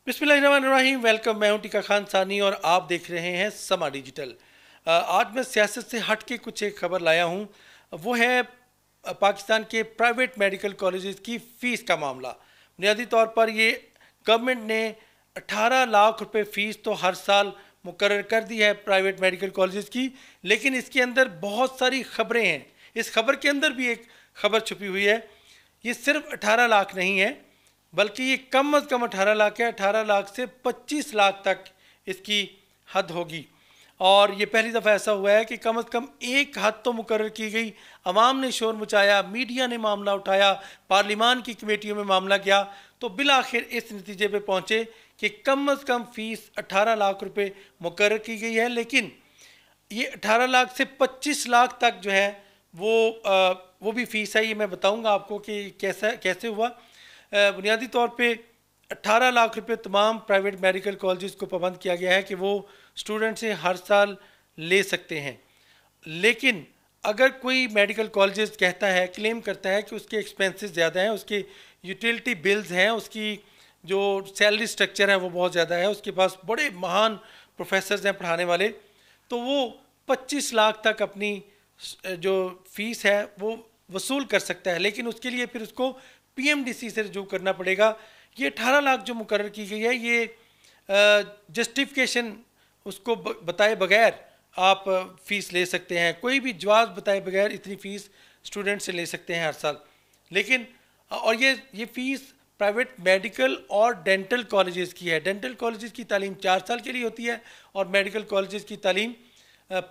बिस्मिल्लाहिर्रहमानिर्रहीम। वेलकम, मैं हूं टीका खान सानी और आप देख रहे हैं समा डिजिटल। आज मैं सियासत से हट के कुछ एक खबर लाया हूं। वो है पाकिस्तान के प्राइवेट मेडिकल कॉलेजेस की फ़ीस का मामला। बुनियादी तौर पर ये गवर्नमेंट ने 18 लाख रुपए फ़ीस तो हर साल मुकर्रर कर दी है प्राइवेट मेडिकल कॉलेजेस की, लेकिन इसके अंदर बहुत सारी खबरें हैं। इस खबर के अंदर भी एक खबर छुपी हुई है। ये सिर्फ 18 लाख नहीं है, बल्कि ये कम अज़ कम 18 लाख है। 18 लाख से 25 लाख तक इसकी हद होगी। और ये पहली दफ़ा ऐसा हुआ है कि कम अज़ कम एक हद तो मुकर्रर की गई। अवाम ने शोर मचाया, मीडिया ने मामला उठाया, पार्लिमान की कमेटियों में मामला गया, तो बिल आखिर इस नतीजे पे पहुँचे कि कम अज़ कम फ़ीस 18 लाख रुपए मुकर्रर की गई है। लेकिन ये 18 लाख से 25 लाख तक जो है वो भी फ़ीस है। ये मैं बताऊंगा आपको कि कैसे हुआ। बुनियादी तौर पे 18 लाख रुपए तमाम प्राइवेट मेडिकल कॉलेजेस को पाबंद किया गया है कि वो स्टूडेंट से हर साल ले सकते हैं। लेकिन अगर कोई मेडिकल कॉलेजेस कहता है, क्लेम करता है कि उसके एक्सपेंसेस ज़्यादा हैं, उसके यूटिलिटी बिल्स हैं, उसकी जो सैलरी स्ट्रक्चर है वो बहुत ज़्यादा है, उसके पास बड़े महान प्रोफेसर्स हैं पढ़ाने वाले, तो वो 25 लाख तक अपनी जो फ़ीस है वो वसूल कर सकता है। लेकिन उसके लिए फिर उसको पीएमडीसी से रजू करना पड़ेगा। ये 18 लाख जो मुकर्रर की गई है, ये जस्टिफिकेशन उसको बताए बगैर आप फ़ीस ले सकते हैं। कोई भी जवाब बताए बगैर इतनी फ़ीस स्टूडेंट से ले सकते हैं हर साल। लेकिन और ये फ़ीस प्राइवेट मेडिकल और डेंटल कॉलेजेस की है। डेंटल कॉलेजेस की तालीम 4 साल के लिए होती है और मेडिकल कॉलेजेस की तालीम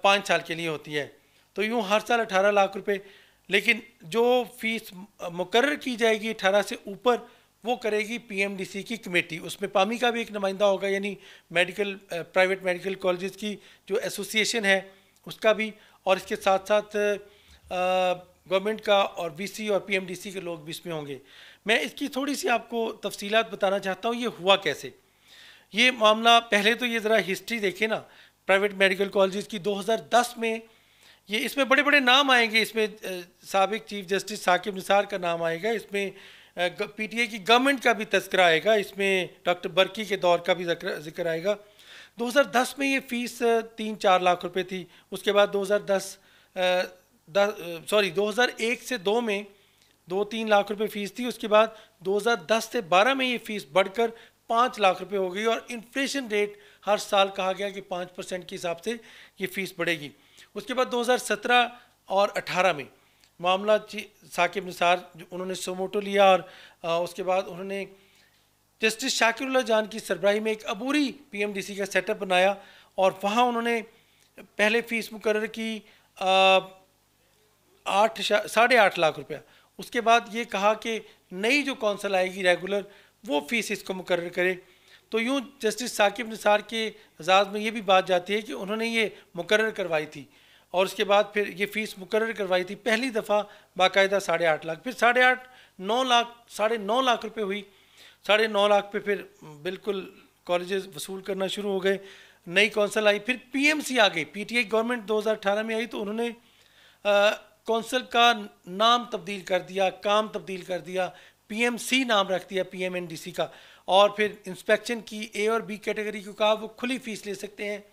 5 साल के लिए होती है। तो यूँ हर साल 18 लाख रुपए। लेकिन जो फ़ीस मुकर्रर की जाएगी 18 से ऊपर, वो करेगी पीएमडीसी की कमेटी। उसमें पामी का भी एक नुमाइंदा होगा, यानी प्राइवेट मेडिकल कॉलेजेस की जो एसोसिएशन है उसका भी, और इसके साथ साथ गवर्नमेंट का और वीसी और पीएमडीसी के लोग भी इसमें होंगे। मैं इसकी थोड़ी सी आपको तफसीलात बताना चाहता हूँ। ये हुआ कैसे, ये मामला, पहले तो ये ज़रा हिस्ट्री देखें ना प्राइवेट मेडिकल कॉलेजेस की। 2010 में ये, इसमें बड़े बड़े नाम आएंगे। इसमें साबिक चीफ जस्टिस साकिब निसार का नाम आएगा, इसमें पीटीआई की गवर्नमेंट का भी तस्करा आएगा, इसमें डॉक्टर बर्की के दौर का भी जिक्र आएगा। 2010 में ये फ़ीस 3-4 लाख रुपए थी। उसके बाद 2001 से 2 में 2-3 लाख रुपए फ़ीस थी। उसके बाद 2010 से 12 में ये फ़ीस बढ़कर 5 लाख रुपए हो गई, और इन्फ्लेशन रेट हर साल कहा गया कि 5% के हिसाब से ये फ़ीस बढ़ेगी। उसके बाद 2017 और 18 में मामला साकिब निसार उन्होंने सोमोटो लिया, और उसके बाद उन्होंने जस्टिस शाकिरुल्लाह जान की सरबराही में एक अबूरी पीएमडीसी का सेटअप बनाया, और वहाँ उन्होंने पहले फ़ीस मुकर्रर की 8.5 लाख रुपया। उसके बाद ये कहा कि नई जो कौंसल आएगी रेगुलर, वो फ़ीस इसको मुकर्रर करे। तो यूँ जस्टिस साकिब निसार के एजाज़ में ये भी बात जाती है कि उन्होंने ये मुकर्रर करवाई थी, और उसके बाद फिर ये फ़ीस मुकर्रर करवाई थी पहली दफ़ा बाकायदा 8.5 लाख, फिर 9.5 लाख रुपए हुई। 9.5 लाख पे फिर बिल्कुल कॉलेजेस वसूल करना शुरू हो गए। नई कौंसल आई, फिर पीएमसी आ गई। पीटीआई गवर्नमेंट 2018 में आई, तो उन्होंने कौंसल का नाम तब्दील कर दिया, काम तब्दील कर दिया, पीएमसी नाम रख दिया पीएमएनडीसी का। और फिर इंस्पेक्शन की ए और बी कैटेगरी को कहा वो खुली फ़ीस ले सकते हैं।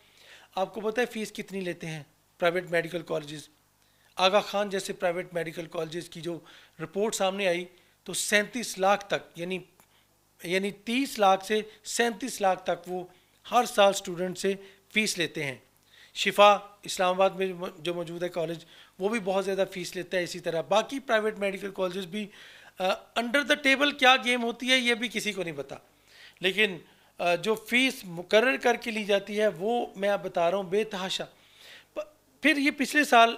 आपको पता है फ़ीस कितनी लेते हैं प्राइवेट मेडिकल कॉलेजेस? आगा खान जैसे प्राइवेट मेडिकल कॉलेजेस की जो रिपोर्ट सामने आई, तो 37 लाख तक, यानी 30 लाख से 37 लाख तक वो हर साल स्टूडेंट से फ़ीस लेते हैं। शिफा इस्लामाबाद में जो मौजूद है कॉलेज, वो भी बहुत ज़्यादा फ़ीस लेता है। इसी तरह बाकी प्राइवेट मेडिकल कॉलेजेस भी अंडर द टेबल क्या गेम होती है ये भी किसी को नहीं पता। लेकिन जो फ़ीस मुकर्रर करके ली जाती है वो मैं आप बता रहा हूँ बेतहाशा। फिर ये पिछले साल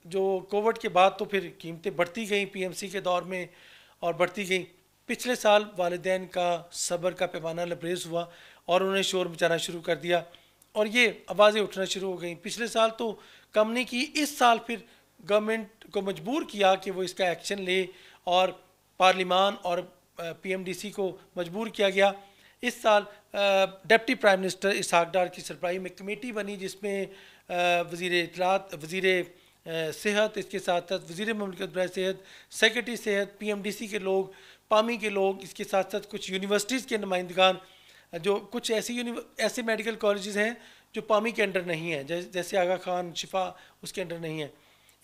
जो कोविड के बाद तो फिर कीमतें बढ़ती गई पीएमसी के दौर में, और बढ़ती गई। पिछले साल वालिदैन का सब्र का पैमाना लबरेज़ हुआ और उन्होंने शोर मचाना शुरू कर दिया, और ये आवाज़ें उठना शुरू हो गई। पिछले साल तो कम नहीं की, इस साल फिर गवर्नमेंट को मजबूर किया कि वो इसका एक्शन ले, और पार्लिमान और पीएमडीसी को मजबूर किया गया। इस साल डिप्टी प्राइम मिनिस्टर इसहाक डार की सरबराही में कमेटी बनी, जिसमें वज़ीर इत्तलात, वज़ीर सेहत, इसके साथ साथ वज़ीर ममलिकत बराए सेहत, सेक्रेटरी सेहत, पीएमडीसी के लोग, पामी के लोग, इसके साथ साथ कुछ यूनिवर्सिटीज़ के नुमाइंदगान जो कुछ ऐसे मेडिकल कॉलेजेस हैं जो पामी के अंडर नहीं है, जैसे आगा खान, शिफा उसके अंडर नहीं है।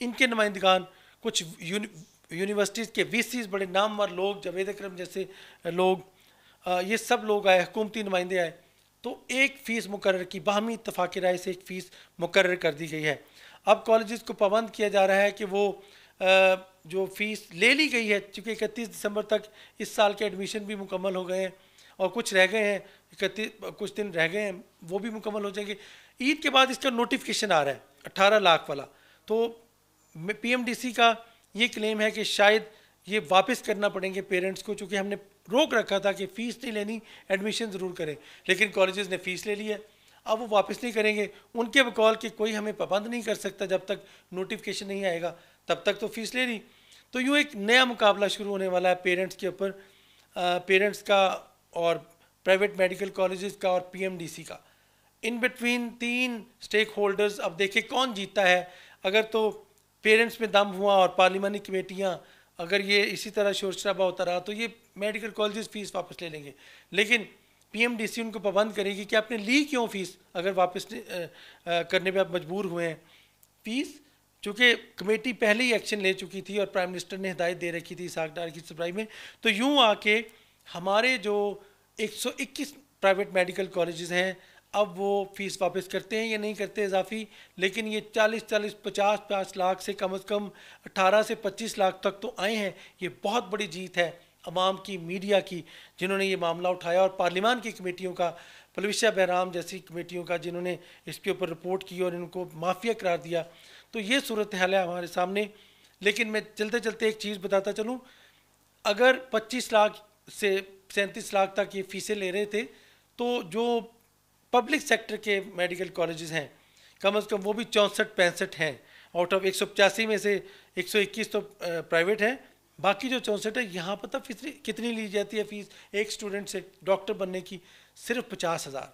इनके नुमाइंदगान, कुछ यूनिवर्सिटीज़ के वीसीज, बड़े नामवर लोग, जावेद अकरम जैसे लोग, ये सब लोग आए, हुकूमती नुमाइंदे आए, तो एक फ़ीस मुकर्रर की, बाहमी इत्तफाक़ राय से एक फ़ीस मुकर्रर कर दी गई है। अब कॉलेजेस को पाबंद किया जा रहा है कि वो जो फ़ीस ले ली गई है, चूँकि 31 दिसंबर तक इस साल के एडमिशन भी मुकम्मल हो गए हैं और कुछ रह गए हैं, 31 कुछ दिन रह गए हैं, वो भी मुकम्मल हो जाएंगे। ईद के बाद इसका नोटिफिकेशन आ रहा है 18 लाख वाला। तो पीएमडीसी का ये क्लेम है कि शायद ये वापस करना पड़ेंगे पेरेंट्स को, चूँकि हमने रोक रखा था कि फ़ीस नहीं लेनी, एडमिशन ज़रूर करें, लेकिन कॉलेजेस ने फ़ीस ले ली है, अब वो वापस नहीं करेंगे। उनके बकौल कि कोई हमें पाबंद नहीं कर सकता, जब तक नोटिफिकेशन नहीं आएगा तब तक तो फ़ीस ले ली। तो यूँ एक नया मुकाबला शुरू होने वाला है पेरेंट्स के ऊपर, पेरेंट्स का और प्राइवेट मेडिकल कॉलेजेस का और पीएमडीसी का। इन बिटवीन 3 स्टेक होल्डर्स, अब देखें कौन जीतता है। अगर तो पेरेंट्स में दम हुआ और पार्लिमानी कमेटियाँ, अगर ये इसी तरह शोर शराबा होता रहा, तो ये मेडिकल कॉलेजेस फ़ीस वापस ले लेंगे, लेकिन पीएमडीसी उनको पाबंद करेगी कि आपने ली क्यों फ़ीस, अगर वापस करने पे आप मजबूर हुए हैं फ़ीस। चूँकि कमेटी पहले ही एक्शन ले चुकी थी और प्राइम मिनिस्टर ने हिदायत दे रखी थी इसहाक डार की सरबराही में, तो यूँ आके हमारे जो 121 प्राइवेट मेडिकल कॉलेजेस हैं, अब वो फ़ीस वापस करते हैं या नहीं करते इजाफी, लेकिन ये 40-40, 50-50 लाख से कम 18 से 25 लाख तक तो आए हैं। ये बहुत बड़ी जीत है अवाम की, मीडिया की, जिन्होंने ये मामला उठाया, और पार्लिमान की कमेटियों का, पलविशा बहराम जैसी कमेटियों का, जिन्होंने इसके ऊपर रिपोर्ट की और इनको माफिया करार दिया। तो ये सूरत हाल है हमारे सामने। लेकिन मैं चलते चलते एक चीज़ बताता चलूँ, अगर 25 लाख से 37 लाख तक ये फ़ीसें ले रहे थे, तो जो पब्लिक सेक्टर के मेडिकल कॉलेजेस हैं, कम से कम वो भी 64-65 हैं। आउट ऑफ 185 में से 121 तो प्राइवेट हैं, बाकी जो 64 है, यहाँ पता फीस कितनी ली जाती है फ़ीस एक स्टूडेंट से डॉक्टर बनने की? सिर्फ 50,000,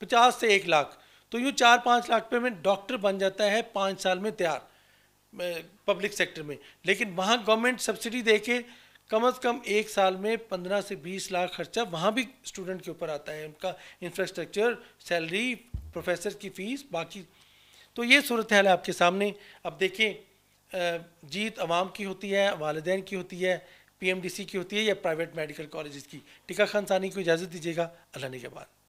50 से 1 लाख। तो यूँ 4-5 लाख पे में डॉक्टर बन जाता है 5 साल में तैयार पब्लिक सेक्टर में। लेकिन वहाँ गवर्नमेंट सब्सिडी दे के कम से कम 1 साल में 15 से 20 लाख खर्चा वहाँ भी स्टूडेंट के ऊपर आता है, उनका इंफ्रास्ट्रक्चर, सैलरी, प्रोफेसर की फ़ीस, बाकी। तो ये सूरत हाल है आपके सामने। अब देखें जीत अवाम की होती है, वालिदैन की होती है, पीएमडीसी की होती है, या प्राइवेट मेडिकल कॉलेजेस की। टिका खान सानी को इजाज़त दीजिएगा, अल्लाह ने के बाद।